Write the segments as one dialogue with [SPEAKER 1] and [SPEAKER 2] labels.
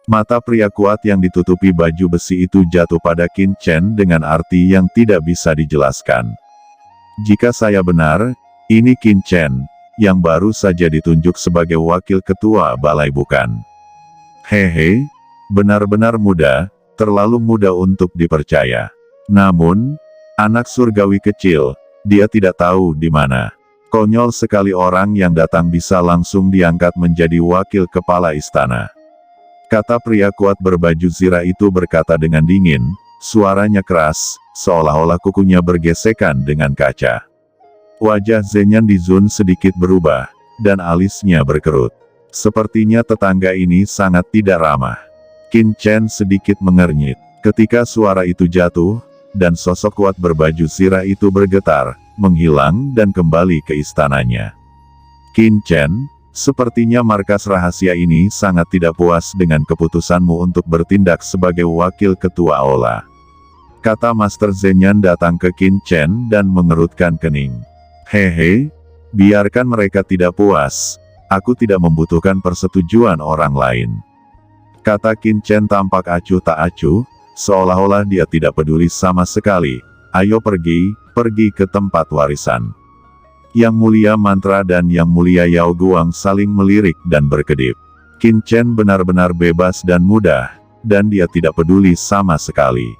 [SPEAKER 1] Mata pria kuat yang ditutupi baju besi itu jatuh pada Qin Chen dengan arti yang tidak bisa dijelaskan. Jika saya benar, ini Qin Chen, yang baru saja ditunjuk sebagai wakil ketua balai bukan? Hehe, benar-benar muda, terlalu muda untuk dipercaya. Namun, anak surgawi kecil, dia tidak tahu di mana. Konyol sekali orang yang datang bisa langsung diangkat menjadi wakil kepala istana. Kata pria kuat berbaju zirah itu berkata dengan dingin, suaranya keras, seolah-olah kukunya bergesekan dengan kaca. Wajah Zenyan Dizun sedikit berubah, dan alisnya berkerut. Sepertinya tetangga ini sangat tidak ramah. Qin Chen sedikit mengernyit. Ketika suara itu jatuh, dan sosok kuat berbaju zirah itu bergetar, menghilang dan kembali ke istananya. Qin Chen, sepertinya markas rahasia ini sangat tidak puas dengan keputusanmu untuk bertindak sebagai wakil ketua Aula. Kata Master Zenyan datang ke Qin Chen dan mengerutkan kening. Hehe, biarkan mereka tidak puas, aku tidak membutuhkan persetujuan orang lain. Kata Qin Chen tampak acuh tak acuh, seolah-olah dia tidak peduli sama sekali. Ayo pergi ke tempat warisan. Yang Mulia Mantra dan Yang Mulia Yao Guang saling melirik dan berkedip. Qin Chen benar-benar bebas dan mudah, dan dia tidak peduli sama sekali.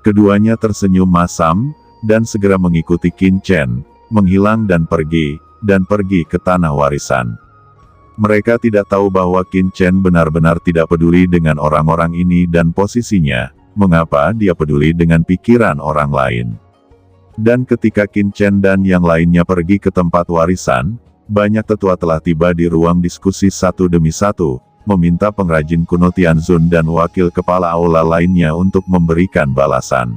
[SPEAKER 1] Keduanya tersenyum masam, dan segera mengikuti Qin Chen, menghilang dan pergi ke tanah warisan. Mereka tidak tahu bahwa Qin Chen benar-benar tidak peduli dengan orang-orang ini dan posisinya, mengapa dia peduli dengan pikiran orang lain. Dan ketika Qin Chen dan yang lainnya pergi ke tempat warisan, banyak tetua telah tiba di ruang diskusi satu demi satu, meminta pengrajin kuno Tianzun dan wakil kepala aula lainnya untuk memberikan balasan.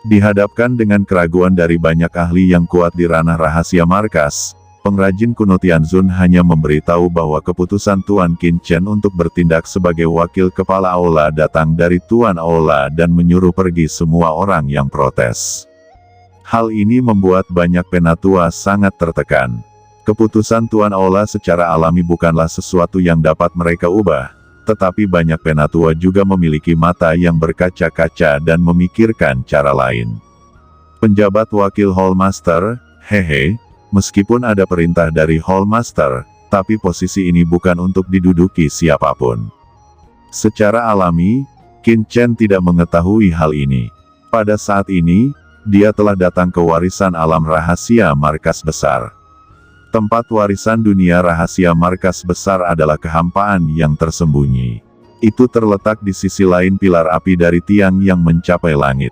[SPEAKER 1] Dihadapkan dengan keraguan dari banyak ahli yang kuat di ranah rahasia markas, pengrajin kuno Tianzun hanya memberitahu bahwa keputusan Tuan Qin Chen untuk bertindak sebagai wakil kepala aula datang dari Tuan Aula dan menyuruh pergi semua orang yang protes. Hal ini membuat banyak penatua sangat tertekan. Keputusan Tuan Aula secara alami bukanlah sesuatu yang dapat mereka ubah, tetapi banyak penatua juga memiliki mata yang berkaca-kaca dan memikirkan cara lain. Penjabat wakil Hallmaster, hehe, meskipun ada perintah dari Hallmaster, tapi posisi ini bukan untuk diduduki siapapun. Secara alami, Qin Chen tidak mengetahui hal ini. Pada saat ini, dia telah datang ke warisan alam rahasia markas besar. Tempat warisan dunia rahasia markas besar adalah kehampaan yang tersembunyi. Itu terletak di sisi lain pilar api dari tiang yang mencapai langit.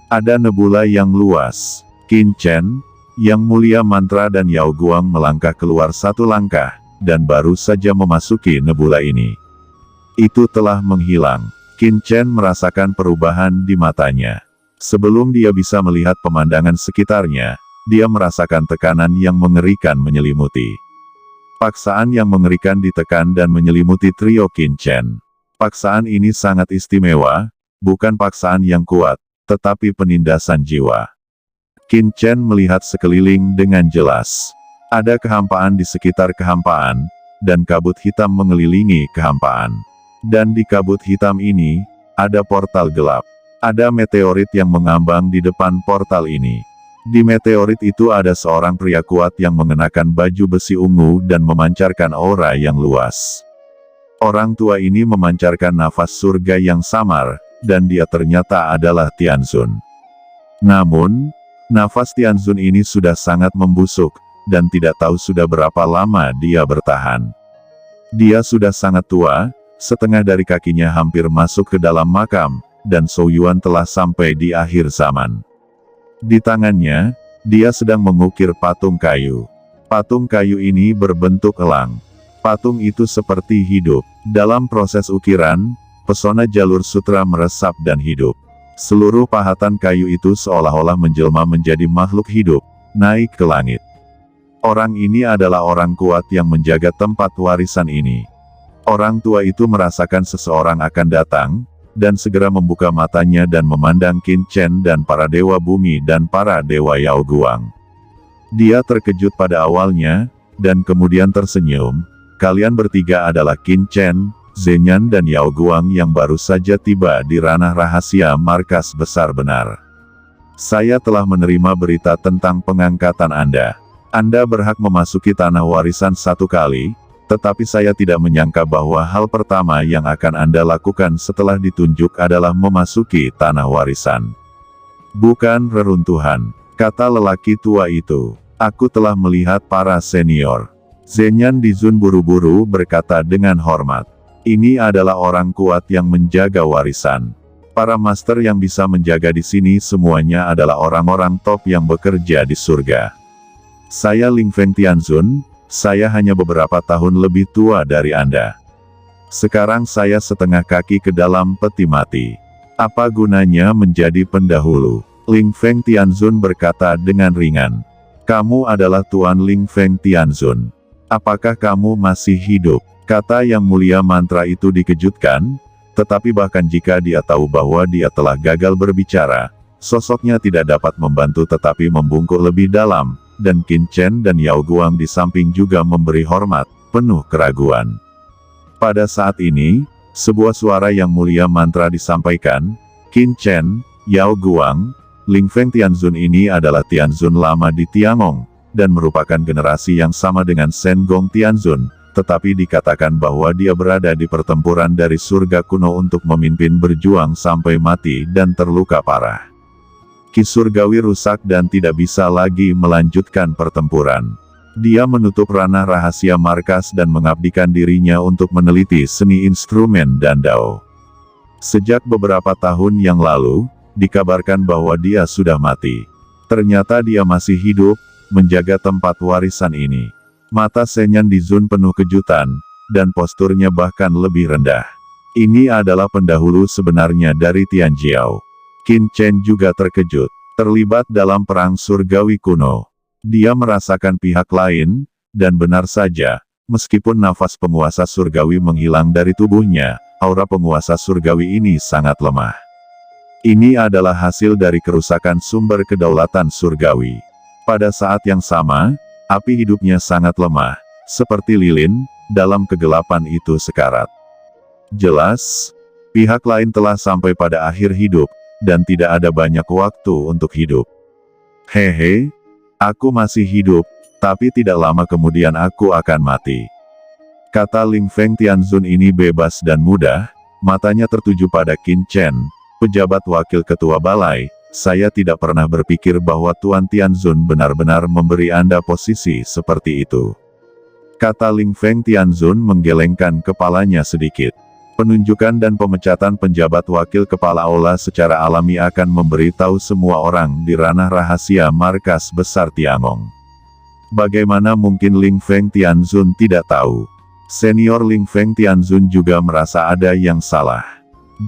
[SPEAKER 1] Ada nebula yang luas. Qin Chen, Yang Mulia Mantra dan Yao Guang melangkah keluar satu langkah, dan baru saja memasuki nebula ini. Itu telah menghilang. Qin Chen merasakan perubahan di matanya. Sebelum dia bisa melihat pemandangan sekitarnya, dia merasakan tekanan yang mengerikan menyelimuti. Paksaan yang mengerikan ditekan dan menyelimuti trio Qin Chen. Paksaan ini sangat istimewa, bukan paksaan yang kuat, tetapi penindasan jiwa. Qin Chen melihat sekeliling dengan jelas. Ada kehampaan di sekitar kehampaan, dan kabut hitam mengelilingi kehampaan. Dan di kabut hitam ini, ada portal gelap. Ada meteorit yang mengambang di depan portal ini. Di meteorit itu ada seorang pria kuat yang mengenakan baju besi ungu dan memancarkan aura yang luas. Orang tua ini memancarkan nafas surga yang samar, dan dia ternyata adalah Tianzun. Namun, nafas Tianzun ini sudah sangat membusuk, dan tidak tahu sudah berapa lama dia bertahan. Dia sudah sangat tua, setengah dari kakinya hampir masuk ke dalam makam, dan Zhou Yuan telah sampai di akhir zaman. Di tangannya, dia sedang mengukir patung kayu. Patung kayu ini berbentuk elang. Patung itu seperti hidup. Dalam proses ukiran, pesona jalur sutra meresap dan hidup. Seluruh pahatan kayu itu seolah-olah menjelma menjadi makhluk hidup, naik ke langit. Orang ini adalah orang kuat yang menjaga tempat warisan ini. Orang tua itu merasakan seseorang akan datang, dan segera membuka matanya dan memandang Qin Chen dan para dewa bumi dan para dewa Yao Guang. Dia terkejut pada awalnya, dan kemudian tersenyum. Kalian bertiga adalah Qin Chen, Zenyan dan Yao Guang yang baru saja tiba di ranah rahasia markas besar benar. Saya telah menerima berita tentang pengangkatan Anda. Anda berhak memasuki tanah warisan 1 kali, tetapi saya tidak menyangka bahwa hal pertama yang akan Anda lakukan setelah ditunjuk adalah memasuki tanah warisan. Bukan reruntuhan, kata lelaki tua itu. Aku telah melihat para senior. Zenyan Dizun buru-buru berkata dengan hormat. Ini adalah orang kuat yang menjaga warisan. Para master yang bisa menjaga di sini semuanya adalah orang-orang top yang bekerja di surga. Saya Ling Feng Tianzun, saya hanya beberapa tahun lebih tua dari Anda. Sekarang saya setengah kaki ke dalam peti mati. Apa gunanya menjadi pendahulu? Ling Feng Tianzun berkata dengan ringan. Kamu adalah Tuan Ling Feng Tianzun. Apakah kamu masih hidup? Kata yang mulia mantra itu dikejutkan. Tetapi bahkan jika dia tahu bahwa dia telah gagal berbicara, sosoknya tidak dapat membantu tetapi membungkuk lebih dalam, dan Qin Chen dan Yao Guang di samping juga memberi hormat, penuh keraguan. Pada saat ini, sebuah suara yang mulia mantra disampaikan, Qin Chen, Yao Guang, Ling Feng Tianzun ini adalah Tianzun lama di Tiangong, dan merupakan generasi yang sama dengan Shen Gong Tianzun. Tetapi dikatakan bahwa dia berada di pertempuran dari surga kuno untuk memimpin berjuang sampai mati dan terluka parah. Ki surgawi rusak dan tidak bisa lagi melanjutkan pertempuran. Dia menutup ranah rahasia markas dan mengabdikan dirinya untuk meneliti seni instrumen dan dao. Sejak beberapa tahun yang lalu, dikabarkan bahwa dia sudah mati. Ternyata dia masih hidup, menjaga tempat warisan ini. Mata Zenyan Dizun penuh kejutan, dan posturnya bahkan lebih rendah. Ini adalah pendahulu sebenarnya dari Tianjiao. Qin Chen juga terkejut. Terlibat dalam perang surgawi kuno. Dia merasakan pihak lain, dan benar saja, meskipun nafas penguasa surgawi menghilang dari tubuhnya, aura penguasa surgawi ini sangat lemah. Ini adalah hasil dari kerusakan sumber kedaulatan surgawi. Pada saat yang sama, api hidupnya sangat lemah, seperti lilin, dalam kegelapan itu sekarat. Jelas, pihak lain telah sampai pada akhir hidup, dan tidak ada banyak waktu untuk hidup. Hehe, aku masih hidup, tapi tidak lama kemudian aku akan mati. Kata Ling Feng Tianzun ini bebas dan mudah, matanya tertuju pada Qin Chen, pejabat wakil ketua balai. Saya tidak pernah berpikir bahwa Tuan Tianzun benar-benar memberi Anda posisi seperti itu. Kata Ling Feng Tianzun menggelengkan kepalanya sedikit. Penunjukan dan pemecatan penjabat wakil kepala aula secara alami akan memberitahu semua orang di ranah rahasia markas besar Tiangong. Bagaimana mungkin Ling Feng Tianzun tidak tahu? Senior Ling Feng Tianzun juga merasa ada yang salah.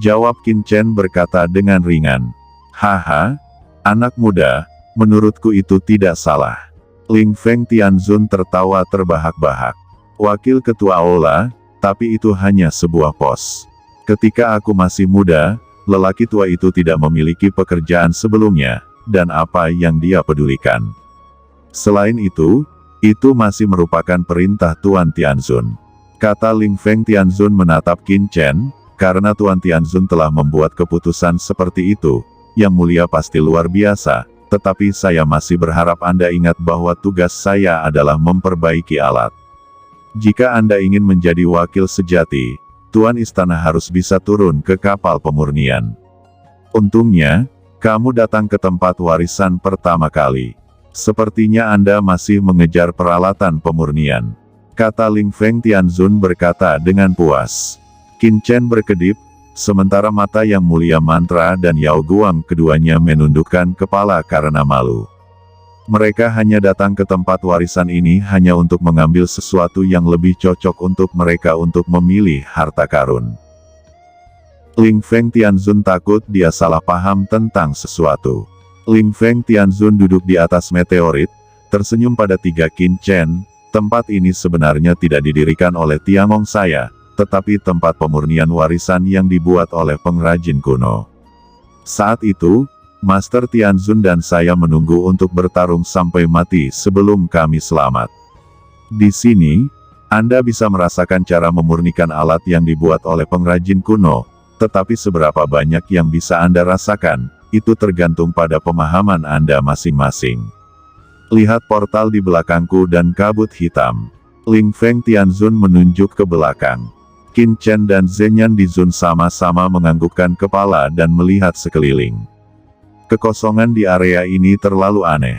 [SPEAKER 1] Jawab Qin Chen berkata dengan ringan. Haha, anak muda, menurutku itu tidak salah. Ling Feng Tianzun tertawa terbahak-bahak. Wakil ketua aula, tapi itu hanya sebuah pos. Ketika aku masih muda, lelaki tua itu tidak memiliki pekerjaan sebelumnya, dan apa yang dia pedulikan. Selain itu masih merupakan perintah Tuan Tianzun. Kata Ling Feng Tianzun menatap Qin Chen, karena Tuan Tianzun telah membuat keputusan seperti itu. Yang mulia pasti luar biasa, tetapi saya masih berharap Anda ingat bahwa tugas saya adalah memperbaiki alat. Jika Anda ingin menjadi wakil sejati, Tuan Istana harus bisa turun ke kapal pemurnian. Untungnya, kamu datang ke tempat warisan pertama kali. Sepertinya Anda masih mengejar peralatan pemurnian. Kata Ling Feng Tianzun berkata dengan puas. Qin Chen berkedip, sementara mata yang mulia mantra dan Yao Guang keduanya menundukkan kepala karena malu. Mereka hanya datang ke tempat warisan ini hanya untuk mengambil sesuatu yang lebih cocok untuk mereka untuk memilih harta karun. Ling Feng Tianzun takut dia salah paham tentang sesuatu. Ling Feng Tianzun duduk di atas meteorit, tersenyum pada tiga Qin Chen. Tempat ini sebenarnya tidak didirikan oleh Tiangong saya, tetapi tempat pemurnian warisan yang dibuat oleh pengrajin kuno. Saat itu, Master Tianzun dan saya menunggu untuk bertarung sampai mati sebelum kami selamat. Di sini, Anda bisa merasakan cara memurnikan alat yang dibuat oleh pengrajin kuno, tetapi seberapa banyak yang bisa Anda rasakan, itu tergantung pada pemahaman Anda masing-masing. Lihat portal di belakangku dan kabut hitam. Ling Feng Tianzun menunjuk ke belakang. Qin Chen dan Zhen Yan di Zun sama-sama menganggukkan kepala dan melihat sekeliling. Kekosongan di area ini terlalu aneh.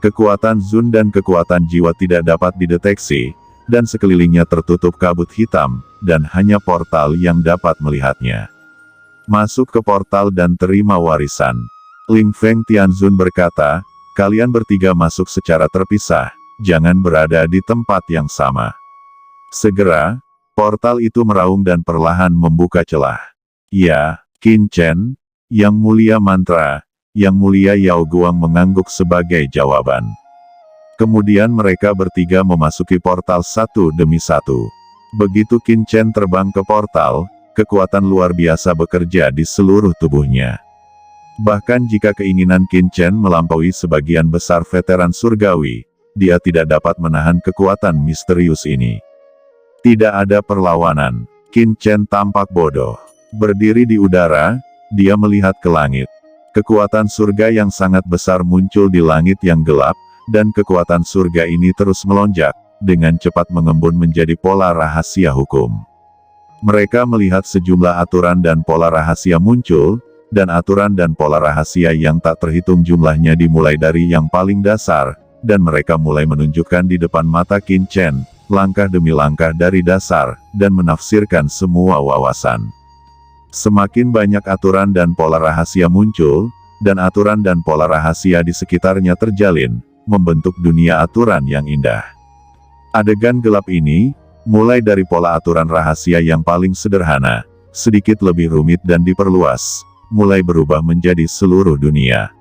[SPEAKER 1] Kekuatan Zun dan kekuatan jiwa tidak dapat dideteksi, dan sekelilingnya tertutup kabut hitam, dan hanya portal yang dapat melihatnya. Masuk ke portal dan terima warisan. Ling Feng Tianzun berkata, kalian bertiga masuk secara terpisah, jangan berada di tempat yang sama. Segera, portal itu meraung dan perlahan membuka celah. Ya, Qin Chen, Yang Mulia Mantra, Yang Mulia Yao Guang mengangguk sebagai jawaban. Kemudian mereka bertiga memasuki portal satu demi satu. Begitu Qin Chen terbang ke portal, kekuatan luar biasa bekerja di seluruh tubuhnya. Bahkan jika keinginan Qin Chen melampaui sebagian besar veteran surgawi, dia tidak dapat menahan kekuatan misterius ini. Tidak ada perlawanan. Qin Chen tampak bodoh. Berdiri di udara, dia melihat ke langit. Kekuatan surga yang sangat besar muncul di langit yang gelap, dan kekuatan surga ini terus melonjak, dengan cepat mengembun menjadi pola rahasia hukum. Mereka melihat sejumlah aturan dan pola rahasia muncul, dan aturan dan pola rahasia yang tak terhitung jumlahnya dimulai dari yang paling dasar, dan mereka mulai menunjukkan di depan mata Qin Chen, langkah demi langkah dari dasar, dan menafsirkan semua wawasan. Semakin banyak aturan dan pola rahasia muncul, dan aturan dan pola rahasia di sekitarnya terjalin, membentuk dunia aturan yang indah. Adegan gelap ini, mulai dari pola aturan rahasia yang paling sederhana, sedikit lebih rumit dan diperluas, mulai berubah menjadi seluruh dunia.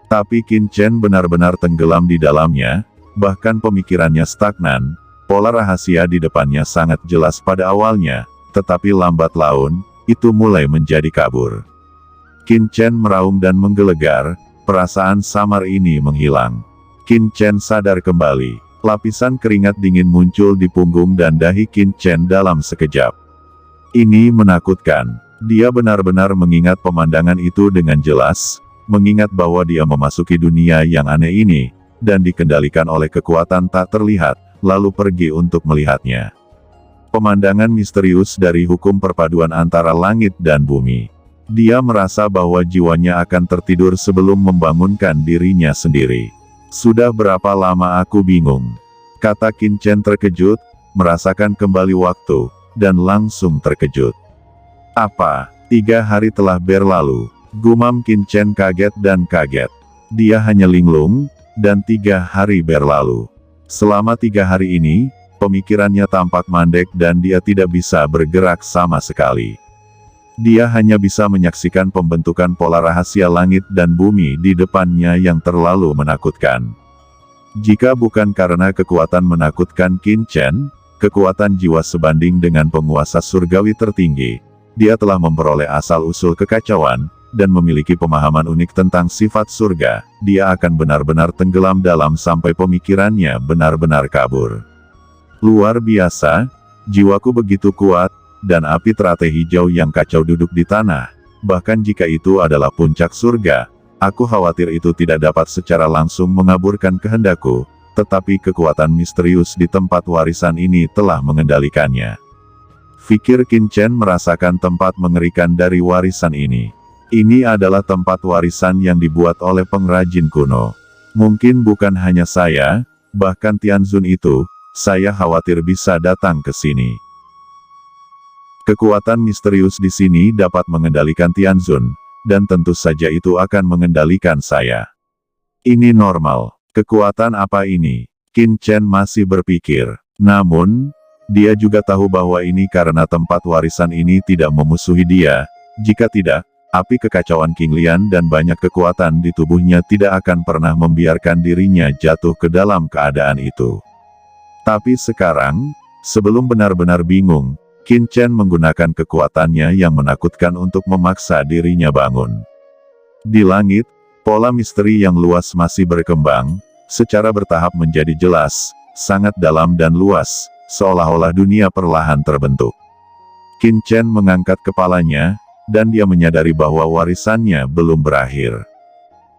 [SPEAKER 1] Tapi Qin Chen benar-benar tenggelam di dalamnya, bahkan pemikirannya stagnan, pola rahasia di depannya sangat jelas pada awalnya, tetapi lambat laun, itu mulai menjadi kabur. Qin Chen meraung dan menggelegar, perasaan samar ini menghilang. Qin Chen sadar kembali, lapisan keringat dingin muncul di punggung dan dahi Qin Chen dalam sekejap. Ini menakutkan. Dia benar-benar mengingat pemandangan itu dengan jelas, mengingat bahwa dia memasuki dunia yang aneh ini, dan dikendalikan oleh kekuatan tak terlihat, lalu pergi untuk melihatnya. Pemandangan misterius dari hukum perpaduan antara langit dan bumi. Dia merasa bahwa jiwanya akan tertidur sebelum membangunkan dirinya sendiri. Sudah berapa lama aku bingung? Kata Qin Chen terkejut, merasakan kembali waktu, dan langsung terkejut. Apa? 3 hari telah berlalu. Gumam Qin Chen kaget dan kaget. Dia hanya linglung, dan 3 hari berlalu. Selama 3 hari ini, pemikirannya tampak mandek dan dia tidak bisa bergerak sama sekali. Dia hanya bisa menyaksikan pembentukan pola rahasia langit dan bumi di depannya yang terlalu menakutkan. Jika bukan karena kekuatan menakutkan Qin Chen, kekuatan jiwa sebanding dengan penguasa surgawi tertinggi, dia telah memperoleh asal-usul kekacauan, dan memiliki pemahaman unik tentang sifat surga, dia akan benar-benar tenggelam dalam sampai pemikirannya benar-benar kabur. Luar biasa, jiwaku begitu kuat, dan api teratai hijau yang kacau duduk di tanah, bahkan jika itu adalah puncak surga, aku khawatir itu tidak dapat secara langsung mengaburkan kehendakku, tetapi kekuatan misterius di tempat warisan ini telah mengendalikannya. Fikir Qin Chen merasakan tempat mengerikan dari warisan ini. Ini adalah tempat warisan yang dibuat oleh pengrajin kuno. Mungkin bukan hanya saya, bahkan Tianzun itu, saya khawatir bisa datang ke sini. Kekuatan misterius di sini dapat mengendalikan Tianzun, dan tentu saja itu akan mengendalikan saya. Ini normal. Kekuatan apa ini? Qin Chen masih berpikir. Namun, dia juga tahu bahwa ini karena tempat warisan ini tidak memusuhi dia. Jika tidak, api kekacauan King Lian dan banyak kekuatan di tubuhnya tidak akan pernah membiarkan dirinya jatuh ke dalam keadaan itu. Tapi sekarang, sebelum benar-benar bingung, Qin Chen menggunakan kekuatannya yang menakutkan untuk memaksa dirinya bangun. Di langit, pola misteri yang luas masih berkembang, secara bertahap menjadi jelas, sangat dalam dan luas, seolah-olah dunia perlahan terbentuk. Qin Chen mengangkat kepalanya, dan dia menyadari bahwa warisannya belum berakhir.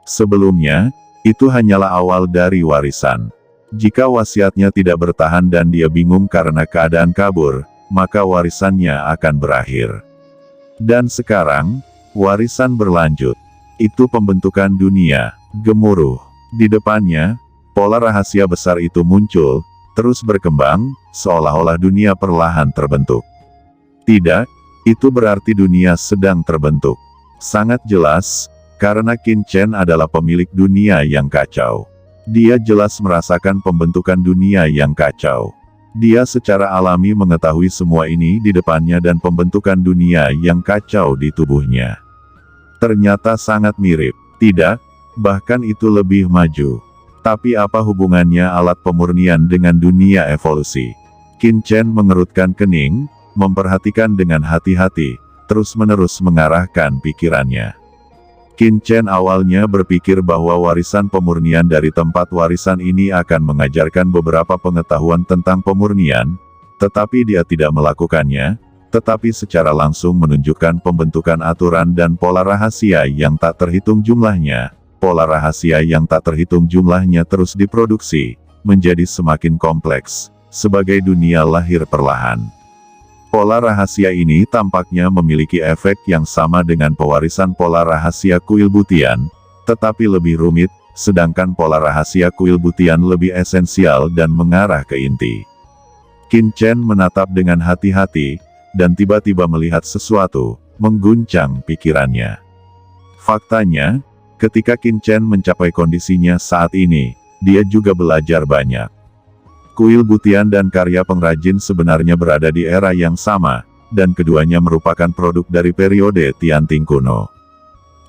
[SPEAKER 1] Sebelumnya, itu hanyalah awal dari warisan. Jika wasiatnya tidak bertahan dan dia bingung karena keadaan kabur, maka warisannya akan berakhir. Dan sekarang, warisan berlanjut. Itu pembentukan dunia. Gemuruh. Di depannya, pola rahasia besar itu muncul, terus berkembang, seolah-olah dunia perlahan terbentuk. Tidak, itu berarti dunia sedang terbentuk. Sangat jelas, karena Qin Chen adalah pemilik dunia yang kacau. Dia jelas merasakan pembentukan dunia yang kacau. Dia secara alami mengetahui semua ini di depannya dan pembentukan dunia yang kacau di tubuhnya. Ternyata sangat mirip. Tidak, bahkan itu lebih maju. Tapi apa hubungannya alat pemurnian dengan dunia evolusi? Qin Chen mengerutkan kening, memperhatikan dengan hati-hati, terus-menerus mengarahkan pikirannya. Qin Chen awalnya berpikir bahwa warisan pemurnian dari tempat warisan ini akan mengajarkan beberapa pengetahuan tentang pemurnian, tetapi dia tidak melakukannya, tetapi secara langsung menunjukkan pembentukan aturan dan pola rahasia yang tak terhitung jumlahnya. Pola rahasia yang tak terhitung jumlahnya terus diproduksi, menjadi semakin kompleks, sebagai dunia lahir perlahan. Pola rahasia ini tampaknya memiliki efek yang sama dengan pewarisan pola rahasia kuil butian, tetapi lebih rumit, sedangkan pola rahasia kuil butian lebih esensial dan mengarah ke inti. Qin Chen menatap dengan hati-hati, dan tiba-tiba melihat sesuatu, mengguncang pikirannya. Faktanya, ketika Qin Chen mencapai kondisinya saat ini, dia juga belajar banyak. Kuil butian dan karya pengrajin sebenarnya berada di era yang sama, dan keduanya merupakan produk dari periode Tianting kuno.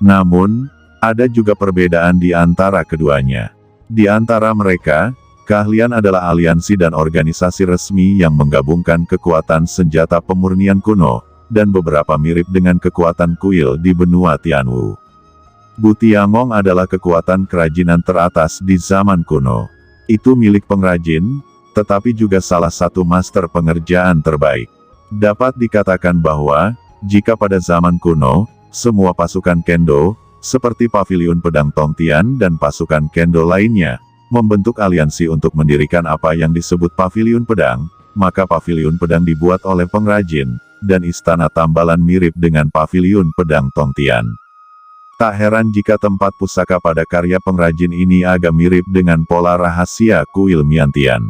[SPEAKER 1] Namun, ada juga perbedaan di antara keduanya. Di antara mereka, keahlian adalah aliansi dan organisasi resmi yang menggabungkan kekuatan senjata pemurnian kuno, dan beberapa mirip dengan kekuatan kuil di benua Tianwu. Butiangong adalah kekuatan kerajinan teratas di zaman kuno. Itu milik pengrajin, tetapi juga salah satu master pengerjaan terbaik. Dapat dikatakan bahwa, jika pada zaman kuno, semua pasukan kendo, seperti Paviliun Pedang Tongtian dan pasukan kendo lainnya, membentuk aliansi untuk mendirikan apa yang disebut Paviliun Pedang, maka Paviliun Pedang dibuat oleh pengrajin, dan istana tambalan mirip dengan Paviliun Pedang Tongtian. Tak heran jika tempat pusaka pada karya pengrajin ini agak mirip dengan pola rahasia kuil Miantian.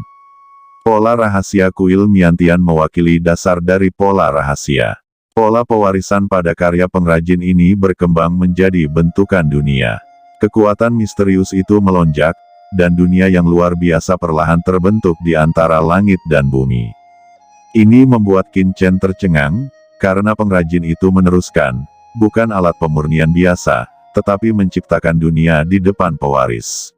[SPEAKER 1] Pola rahasia kuil Miantian mewakili dasar dari pola rahasia. Pola pewarisan pada karya pengrajin ini berkembang menjadi bentukan dunia. Kekuatan misterius itu melonjak, dan dunia yang luar biasa perlahan terbentuk di antara langit dan bumi. Ini membuat Qin Chen tercengang, karena pengrajin itu meneruskan, bukan alat pemurnian biasa, tetapi menciptakan dunia di depan pewaris.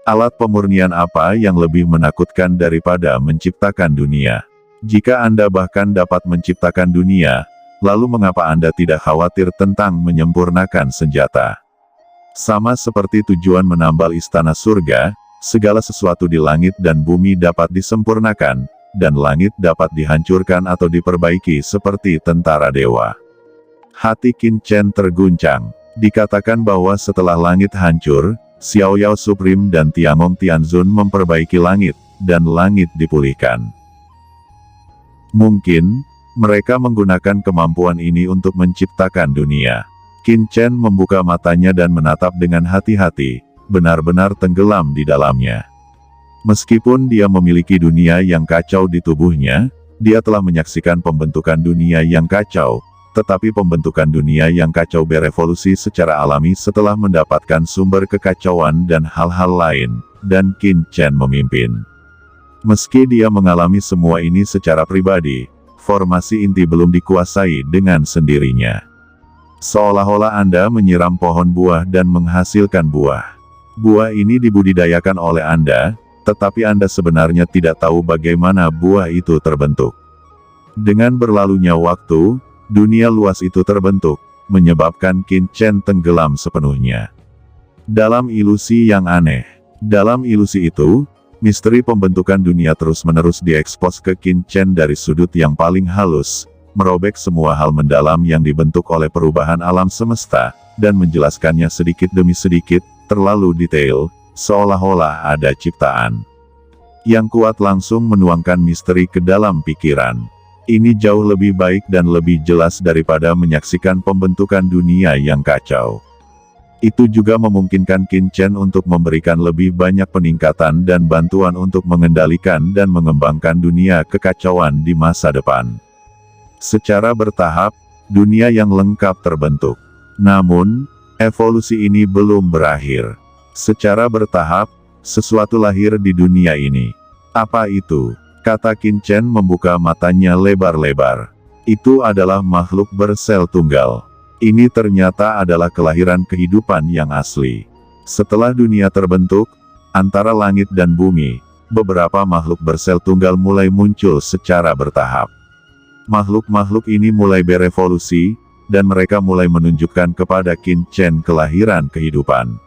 [SPEAKER 1] Alat pemurnian apa yang lebih menakutkan daripada menciptakan dunia? Jika Anda bahkan dapat menciptakan dunia, lalu mengapa Anda tidak khawatir tentang menyempurnakan senjata? Sama seperti tujuan menambal istana surga, segala sesuatu di langit dan bumi dapat disempurnakan, dan langit dapat dihancurkan atau diperbaiki seperti tentara dewa. Hati Qin Chen terguncang. Dikatakan bahwa setelah langit hancur, Xiao Yao Supreme dan Tiangong Tianzun memperbaiki langit, dan langit dipulihkan. Mungkin, mereka menggunakan kemampuan ini untuk menciptakan dunia. Qin Chen membuka matanya dan menatap dengan hati-hati, benar-benar tenggelam di dalamnya. Meskipun dia memiliki dunia yang kacau di tubuhnya, dia telah menyaksikan pembentukan dunia yang kacau, tetapi pembentukan dunia yang kacau berevolusi secara alami setelah mendapatkan sumber kekacauan dan hal-hal lain, dan Qin Chen memimpin. Meski dia mengalami semua ini secara pribadi, formasi inti belum dikuasai dengan sendirinya. Seolah-olah Anda menyiram pohon buah dan menghasilkan buah. Buah ini dibudidayakan oleh Anda, tetapi Anda sebenarnya tidak tahu bagaimana buah itu terbentuk. Dengan berlalunya waktu, dunia luas itu terbentuk, menyebabkan Qin Chen tenggelam sepenuhnya. Dalam ilusi yang aneh. Dalam ilusi itu, Misteri pembentukan dunia terus-menerus diekspos ke Qin Chen dari sudut yang paling halus, merobek semua hal mendalam yang dibentuk oleh perubahan alam semesta, dan menjelaskannya sedikit demi sedikit, terlalu detail, seolah-olah ada ciptaan yang kuat langsung menuangkan misteri ke dalam pikiran. Ini jauh lebih baik dan lebih jelas daripada menyaksikan pembentukan dunia yang kacau. Itu juga memungkinkan Qin Chen untuk memberikan lebih banyak peningkatan dan bantuan untuk mengendalikan dan mengembangkan dunia kekacauan di masa depan. Secara bertahap, dunia yang lengkap terbentuk. Namun, evolusi ini belum berakhir. Secara bertahap, sesuatu lahir di dunia ini. Apa itu? Kata Qin Chen membuka matanya lebar-lebar. Itu adalah makhluk bersel tunggal. Ini ternyata adalah kelahiran kehidupan yang asli. Setelah dunia terbentuk, antara langit dan bumi, beberapa makhluk bersel tunggal mulai muncul secara bertahap. Makhluk-makhluk ini mulai berevolusi, dan mereka mulai menunjukkan kepada Qin Chen kelahiran kehidupan.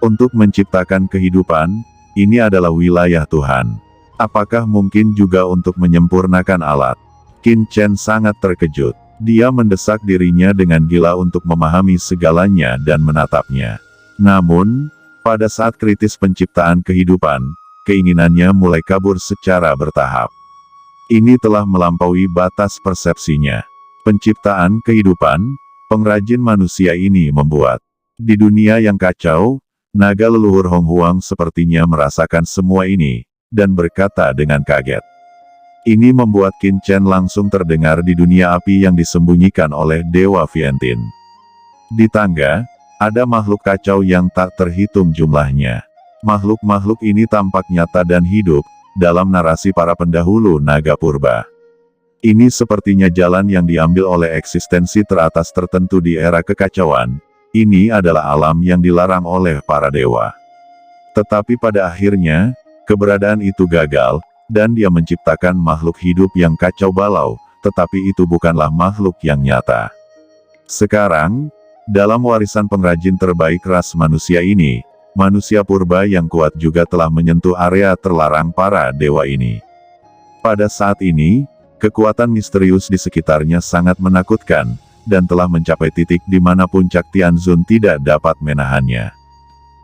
[SPEAKER 1] Untuk menciptakan kehidupan, ini adalah wilayah Tuhan. Apakah mungkin juga untuk menyempurnakan alat? Qin Chen sangat terkejut. Dia mendesak dirinya dengan gila untuk memahami segalanya dan menatapnya. Namun, pada saat kritis penciptaan kehidupan, keinginannya mulai kabur secara bertahap. Ini telah melampaui batas persepsinya. Penciptaan kehidupan, pengrajin manusia ini membuat. Di dunia yang kacau, naga leluhur Hong Huang sepertinya merasakan semua ini, dan berkata dengan kaget. Ini membuat Qin Chen langsung terdengar di dunia api yang disembunyikan oleh Dewa Vientiane. Di tangga, ada makhluk kacau yang tak terhitung jumlahnya. Makhluk-makhluk ini tampak nyata dan hidup, dalam narasi para pendahulu naga purba. Ini sepertinya jalan yang diambil oleh eksistensi teratas tertentu di era kekacauan. Ini adalah alam yang dilarang oleh para dewa. Tetapi pada akhirnya, keberadaan itu gagal, dan dia menciptakan makhluk hidup yang kacau balau, tetapi itu bukanlah makhluk yang nyata. Sekarang, dalam warisan pengrajin terbaik ras manusia ini, manusia purba yang kuat juga telah menyentuh area terlarang para dewa ini. Pada saat ini, kekuatan misterius di sekitarnya sangat menakutkan, dan telah mencapai titik di mana puncak Tianzun tidak dapat menahannya.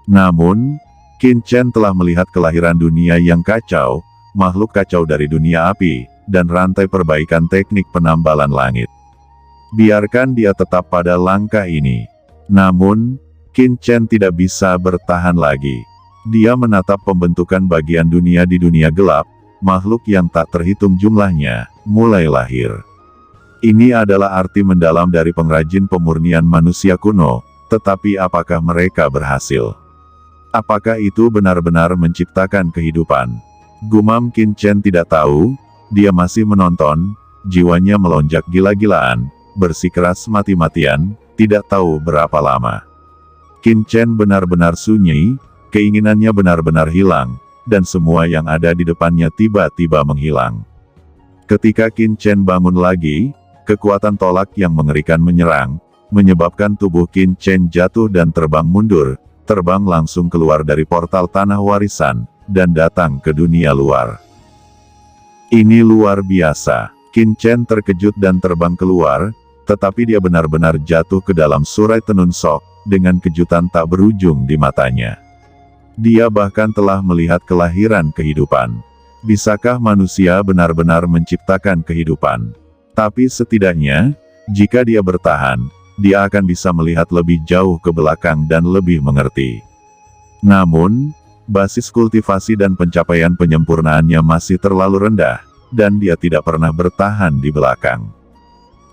[SPEAKER 1] Namun, Qin Chen telah melihat kelahiran dunia yang kacau, makhluk kacau dari dunia api, dan rantai perbaikan teknik penambalan langit. Biarkan dia tetap pada langkah ini. Namun, Qin Chen tidak bisa bertahan lagi. Dia menatap pembentukan bagian dunia di dunia gelap, makhluk yang tak terhitung jumlahnya, mulai lahir. Ini adalah arti mendalam dari pengrajin pemurnian manusia kuno, tetapi apakah mereka berhasil? Apakah itu benar-benar menciptakan kehidupan? Gumam Qin Chen tidak tahu, dia masih menonton, jiwanya melonjak gila-gilaan, bersikeras mati-matian, tidak tahu berapa lama. Qin Chen benar-benar sunyi, keinginannya benar-benar hilang, dan semua yang ada di depannya tiba-tiba menghilang. Ketika Qin Chen bangun lagi, kekuatan tolak yang mengerikan menyerang, menyebabkan tubuh Qin Chen jatuh dan terbang mundur, terbang langsung keluar dari portal tanah warisan, dan datang ke dunia luar. Ini luar biasa. Qin Chen terkejut dan terbang keluar, tetapi dia benar-benar jatuh ke dalam Surai Tenun Sok, dengan kejutan tak berujung di matanya. Dia bahkan telah melihat kelahiran kehidupan. Bisakah manusia benar-benar menciptakan kehidupan? Tapi setidaknya, jika dia bertahan, dia akan bisa melihat lebih jauh ke belakang dan lebih mengerti. Namun, basis kultivasi dan pencapaian penyempurnaannya masih terlalu rendah, dan dia tidak pernah bertahan di belakang.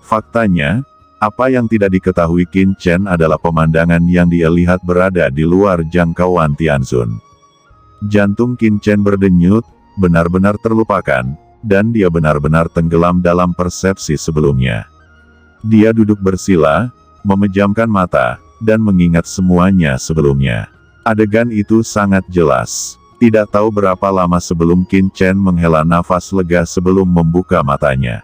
[SPEAKER 1] Faktanya, apa yang tidak diketahui Qin Chen adalah pemandangan yang dia lihat berada di luar jangkauan Tianzun. Jantung Qin Chen berdenyut, benar-benar terlupakan, dan dia benar-benar tenggelam dalam persepsi sebelumnya. Dia duduk bersila, memejamkan mata, dan mengingat semuanya sebelumnya. Adegan itu sangat jelas. Tidak tahu berapa lama sebelum Qin Chen menghela nafas lega sebelum membuka matanya.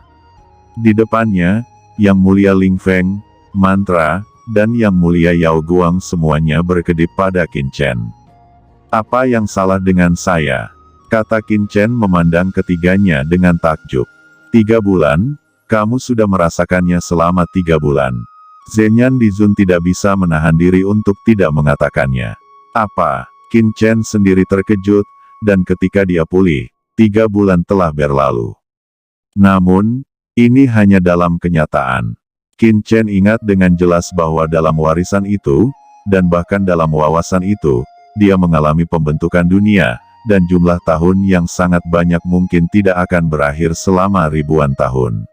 [SPEAKER 1] Di depannya, Yang Mulia Ling Feng, Mantra, dan Yang Mulia Yao Guang semuanya berkedip pada Qin Chen. Apa yang salah dengan saya? kata Qin Chen memandang ketiganya dengan takjub. 3 bulan? Kamu sudah merasakannya selama 3 bulan. Zhenyan Dizun tidak bisa menahan diri untuk tidak mengatakannya. Apa? Qin Chen sendiri terkejut, dan ketika dia pulih, 3 bulan telah berlalu. Namun, ini hanya dalam kenyataan. Qin Chen ingat dengan jelas bahwa dalam warisan itu, dan bahkan dalam wawasan itu, dia mengalami pembentukan dunia, dan jumlah tahun yang sangat banyak mungkin tidak akan berakhir selama ribuan tahun.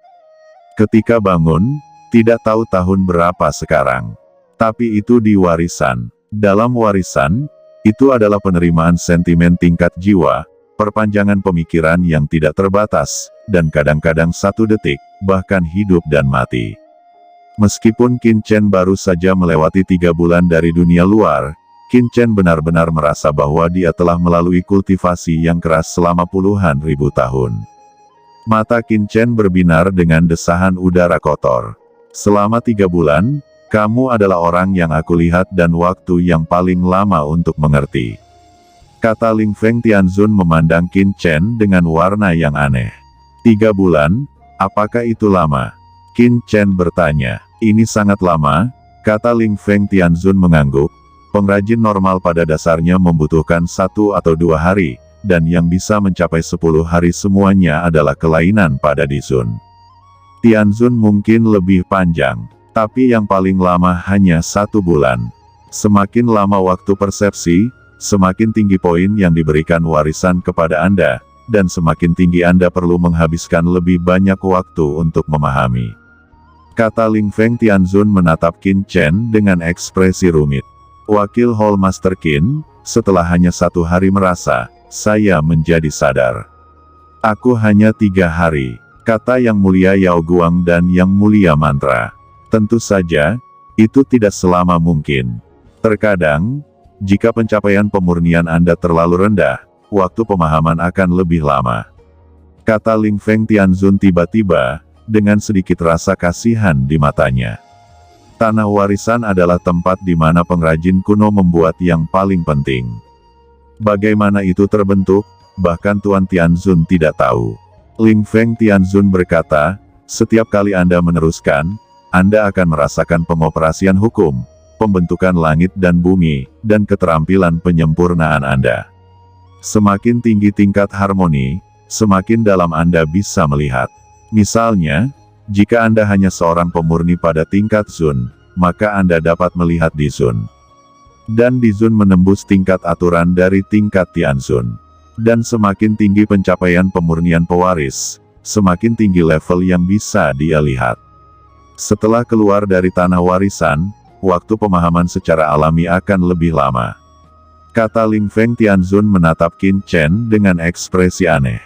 [SPEAKER 1] Ketika bangun, tidak tahu tahun berapa sekarang. Tapi itu di warisan. Dalam warisan, itu adalah penerimaan sentimen tingkat jiwa, perpanjangan pemikiran yang tidak terbatas, dan kadang-kadang 1 detik, bahkan hidup dan mati. Meskipun Qin Chen baru saja melewati 3 bulan dari dunia luar, Qin Chen benar-benar merasa bahwa dia telah melalui kultivasi yang keras selama puluhan ribu tahun. Mata Qin Chen berbinar dengan desahan udara kotor. Selama 3 bulan, kamu adalah orang yang aku lihat dan waktu yang paling lama untuk mengerti. Kata Ling Feng Tianzun memandang Qin Chen dengan warna yang aneh. 3 bulan? Apakah itu lama? Qin Chen bertanya. Ini sangat lama, kata Ling Feng Tianzun mengangguk. Pengrajin normal pada dasarnya membutuhkan 1 atau 2 hari, dan yang bisa mencapai 10 hari semuanya adalah kelainan pada Dizun. Tianzun mungkin lebih panjang, tapi yang paling lama hanya 1 bulan. Semakin lama waktu persepsi, semakin tinggi poin yang diberikan warisan kepada Anda, dan semakin tinggi Anda perlu menghabiskan lebih banyak waktu untuk memahami. Kata Ling Feng Tianzun menatap Qin Chen dengan ekspresi rumit. Wakil Hall Master Qin, setelah hanya 1 hari merasa, saya menjadi sadar. Aku hanya 3 hari, kata Yang Mulia Yao Guang dan Yang Mulia Mantra. Tentu saja, itu tidak selama mungkin. Terkadang, jika pencapaian pemurnian Anda terlalu rendah, waktu pemahaman akan lebih lama. Kata Ling Feng Tianzun tiba-tiba, dengan sedikit rasa kasihan di matanya. Tanah warisan adalah tempat di mana pengrajin kuno membuat yang paling penting. Bagaimana itu terbentuk, bahkan Tuan Tianzun tidak tahu. Ling Feng Tianzun berkata, setiap kali Anda meneruskan, Anda akan merasakan pengoperasian hukum, pembentukan langit dan bumi, dan keterampilan penyempurnaan Anda. Semakin tinggi tingkat harmoni, semakin dalam Anda bisa melihat. Misalnya, jika Anda hanya seorang pemurni pada tingkat Zun, maka Anda dapat melihat di Zun. Dan di Zun menembus tingkat aturan dari tingkat Tianzun. Dan semakin tinggi pencapaian pemurnian pewaris, semakin tinggi level yang bisa dia lihat. Setelah keluar dari tanah warisan, waktu pemahaman secara alami akan lebih lama. Kata Ling Feng Tianzun menatap Qin Chen dengan ekspresi aneh.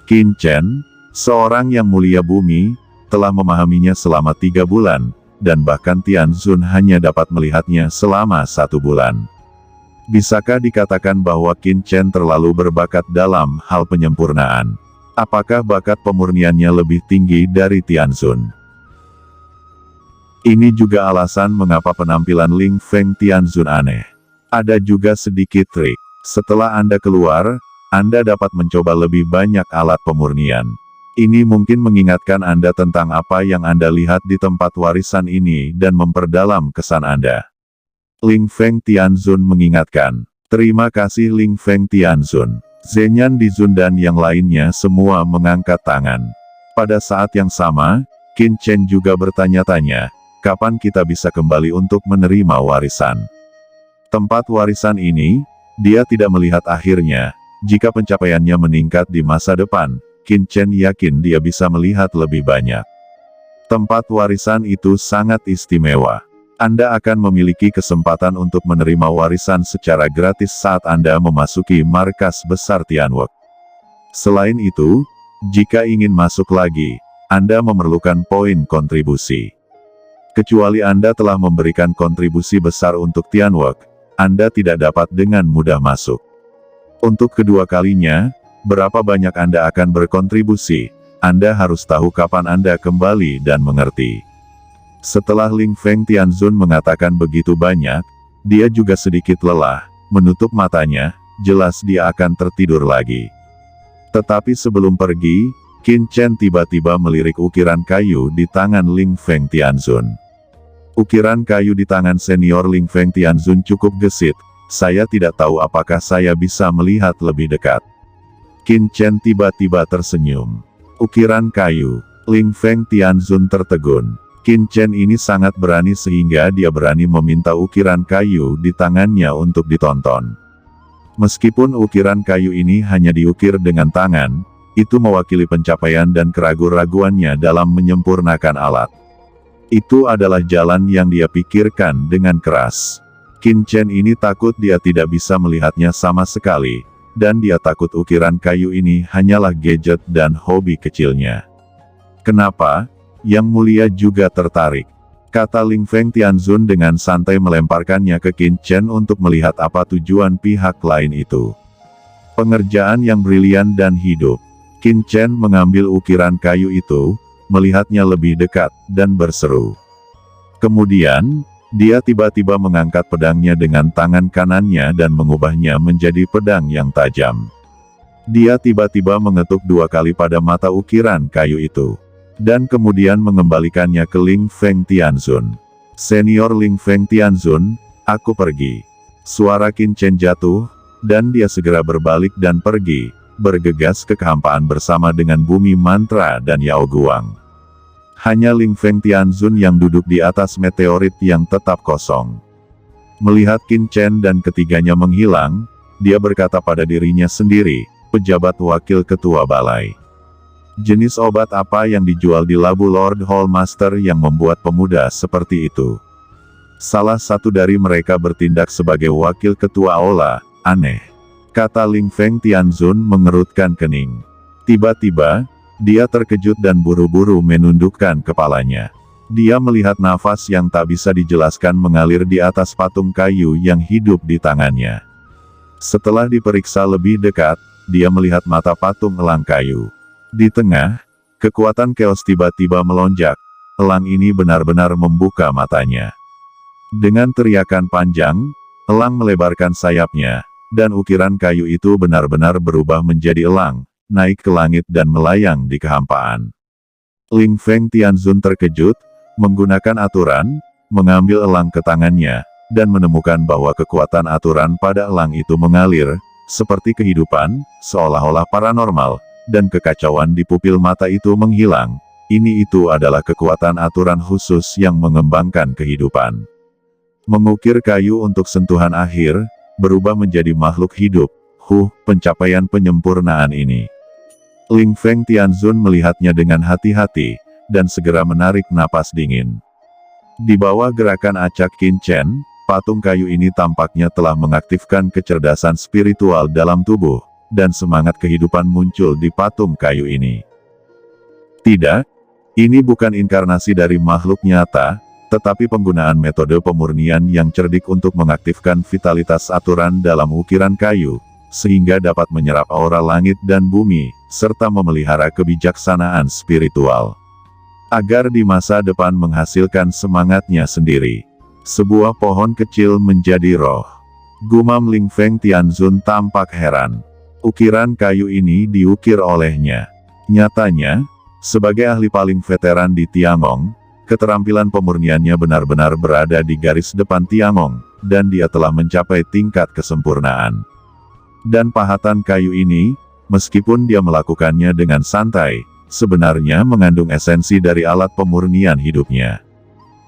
[SPEAKER 1] Qin Chen, seorang yang mulia bumi, telah memahaminya selama 3 bulan, dan bahkan Tianzun hanya dapat melihatnya selama 1 bulan. Bisakah dikatakan bahwa Qin Chen terlalu berbakat dalam hal penyempurnaan? Apakah bakat pemurniannya lebih tinggi dari Tianzun? Ini juga alasan mengapa penampilan Ling Feng Tianzun aneh. Ada juga sedikit trik. Setelah Anda keluar, Anda dapat mencoba lebih banyak alat pemurnian. Ini mungkin mengingatkan Anda tentang apa yang Anda lihat di tempat warisan ini dan memperdalam kesan Anda. Ling Feng Tianzun mengingatkan. Terima kasih Ling Feng Tianzun. Zhenyan Dizun dan yang lainnya semua mengangkat tangan. Pada saat yang sama, Qin Chen juga bertanya-tanya, kapan kita bisa kembali untuk menerima warisan? Tempat warisan ini, dia tidak melihat akhirnya. Jika pencapaiannya meningkat di masa depan, Qin Chen yakin dia bisa melihat lebih banyak. Tempat warisan itu sangat istimewa. Anda akan memiliki kesempatan untuk menerima warisan secara gratis saat Anda memasuki markas besar Tianwek. Selain itu, jika ingin masuk lagi, Anda memerlukan poin kontribusi. Kecuali Anda telah memberikan kontribusi besar untuk Tianwek, Anda tidak dapat dengan mudah masuk. Untuk kedua kalinya, berapa banyak Anda akan berkontribusi, Anda harus tahu kapan Anda kembali dan mengerti. Setelah Ling Feng Tianzun mengatakan begitu banyak, dia juga sedikit lelah, menutup matanya, jelas dia akan tertidur lagi. Tetapi sebelum pergi, Qin Chen tiba-tiba melirik ukiran kayu di tangan Ling Feng Tianzun. Ukiran kayu di tangan senior Ling Feng Tianzun cukup gesit, saya tidak tahu apakah saya bisa melihat lebih dekat. Qin Chen tiba-tiba tersenyum. Ukiran kayu, Ling Feng Tianzun tertegun. Qin Chen ini sangat berani sehingga dia berani meminta ukiran kayu di tangannya untuk ditonton. Meskipun ukiran kayu ini hanya diukir dengan tangan, itu mewakili pencapaian dan keraguan-raguannya dalam menyempurnakan alat. Itu adalah jalan yang dia pikirkan dengan keras. Qin Chen ini takut dia tidak bisa melihatnya sama sekali, dan dia takut ukiran kayu ini hanyalah gadget dan hobi kecilnya. Kenapa? Yang Mulia juga tertarik, kata Ling Feng Tianzun dengan santai melemparkannya ke Qin Chen untuk melihat apa tujuan pihak lain itu. Pengerjaan yang brilian dan hidup. Qin Chen mengambil ukiran kayu itu, melihatnya lebih dekat, dan berseru. Kemudian, dia tiba-tiba mengangkat pedangnya dengan tangan kanannya dan mengubahnya menjadi pedang yang tajam. Dia tiba-tiba mengetuk 2 kali pada mata ukiran kayu itu, dan kemudian mengembalikannya ke Ling Feng Tianzun. Senior Ling Feng Tianzun, aku pergi. Suara Qin Chen jatuh, dan dia segera berbalik dan pergi, bergegas ke kehampaan bersama dengan Bumi Mantra dan Yao Guang. Hanya Ling Feng Tianzun yang duduk di atas meteorit yang tetap kosong. Melihat Qin Chen dan ketiganya menghilang, dia berkata pada dirinya sendiri, pejabat wakil ketua balai. Jenis obat apa yang dijual di Labu Lord Hall Master yang membuat pemuda seperti itu? Salah satu dari mereka bertindak sebagai wakil ketua aula, aneh. Kata Ling Feng Tianzun mengerutkan kening. Tiba-tiba, dia terkejut dan buru-buru menundukkan kepalanya. Dia melihat nafas yang tak bisa dijelaskan mengalir di atas patung kayu yang hidup di tangannya. Setelah diperiksa lebih dekat, dia melihat mata patung elang kayu. Di tengah, kekuatan chaos tiba-tiba melonjak. Elang ini benar-benar membuka matanya. Dengan teriakan panjang, elang melebarkan sayapnya, dan ukiran kayu itu benar-benar berubah menjadi elang, naik ke langit dan melayang di kehampaan. Ling Feng Tianzun terkejut, menggunakan aturan, mengambil elang ke tangannya, dan menemukan bahwa kekuatan aturan pada elang itu mengalir, seperti kehidupan, seolah-olah paranormal, dan kekacauan di pupil mata itu menghilang. Itu adalah kekuatan aturan khusus yang mengembangkan kehidupan. Mengukir kayu untuk sentuhan akhir, berubah menjadi makhluk hidup. Pencapaian penyempurnaan ini. Ling Feng Tianzun melihatnya dengan hati-hati, dan segera menarik napas dingin. Di bawah gerakan acak Qin Chen, patung kayu ini tampaknya telah mengaktifkan kecerdasan spiritual dalam tubuh, dan semangat kehidupan muncul di patung kayu ini. Tidak, ini bukan inkarnasi dari makhluk nyata, tetapi penggunaan metode pemurnian yang cerdik untuk mengaktifkan vitalitas aturan dalam ukiran kayu, sehingga dapat menyerap aura langit dan bumi, serta memelihara kebijaksanaan spiritual. Agar di masa depan menghasilkan semangatnya sendiri. Sebuah pohon kecil menjadi roh. Gumam Ling Feng Tianzun tampak heran. Ukiran kayu ini diukir olehnya. Nyatanya, sebagai ahli paling veteran di Tiangong, keterampilan pemurniannya benar-benar berada di garis depan Tiangong, dan dia telah mencapai tingkat kesempurnaan. Dan pahatan kayu ini, meskipun dia melakukannya dengan santai, sebenarnya mengandung esensi dari alat pemurnian hidupnya.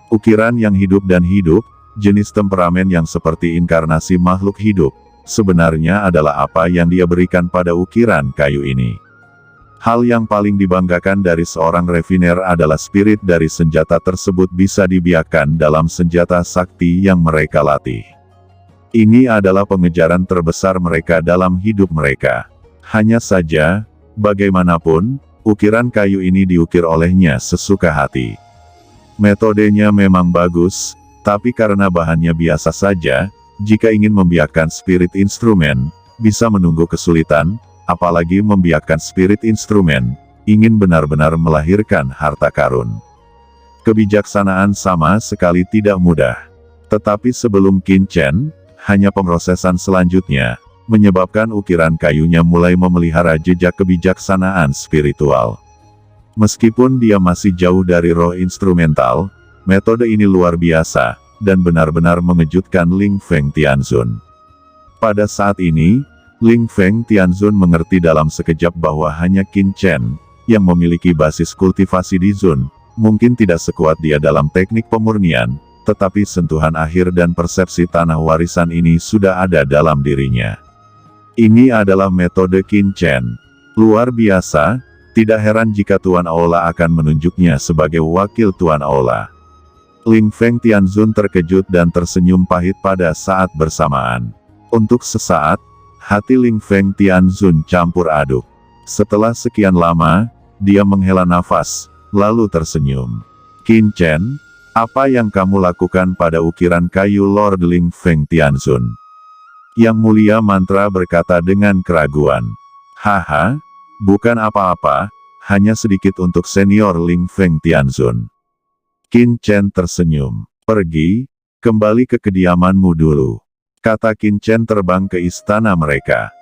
[SPEAKER 1] Ukiran yang hidup dan hidup, jenis temperamen yang seperti inkarnasi makhluk hidup, sebenarnya adalah apa yang dia berikan pada ukiran kayu ini. Hal yang paling dibanggakan dari seorang refiner adalah spirit dari senjata tersebut bisa dibiarkan dalam senjata sakti yang mereka latih. Ini adalah pengejaran terbesar mereka dalam hidup mereka. Hanya saja, bagaimanapun, ukiran kayu ini diukir olehnya sesuka hati. Metodenya memang bagus, tapi karena bahannya biasa saja, jika ingin membiarkan spirit instrumen, bisa menunggu kesulitan, apalagi membiarkan spirit instrumen, ingin benar-benar melahirkan harta karun. Kebijaksanaan sama sekali tidak mudah. Tetapi sebelum Qin Chen, hanya pemrosesan selanjutnya, menyebabkan ukiran kayunya mulai memelihara jejak kebijaksanaan spiritual. Meskipun dia masih jauh dari roh instrumental, metode ini luar biasa, dan benar-benar mengejutkan Ling Feng Tianzun. Pada saat ini, Ling Feng Tianzun mengerti dalam sekejap bahwa hanya Qin Chen, yang memiliki basis kultivasi di Zun, mungkin tidak sekuat dia dalam teknik pemurnian, tetapi sentuhan akhir dan persepsi tanah warisan ini sudah ada dalam dirinya. Ini adalah metode Qin Chen. Luar biasa, tidak heran jika Tuan Aula akan menunjuknya sebagai wakil Tuan Aula. Ling Feng Tianzun terkejut dan tersenyum pahit pada saat bersamaan. Untuk sesaat, hati Ling Feng Tianzun campur aduk. Setelah sekian lama, dia menghela nafas, lalu tersenyum. Qin Chen, apa yang kamu lakukan pada ukiran kayu Lord Ling Feng Tianzun? Yang Mulia Mantra berkata dengan keraguan. Haha, bukan apa-apa, hanya sedikit untuk senior Ling Feng Tianzun. Qin Chen tersenyum. Pergi, kembali ke kediamanmu dulu. Kata Qin Chen terbang ke istana mereka.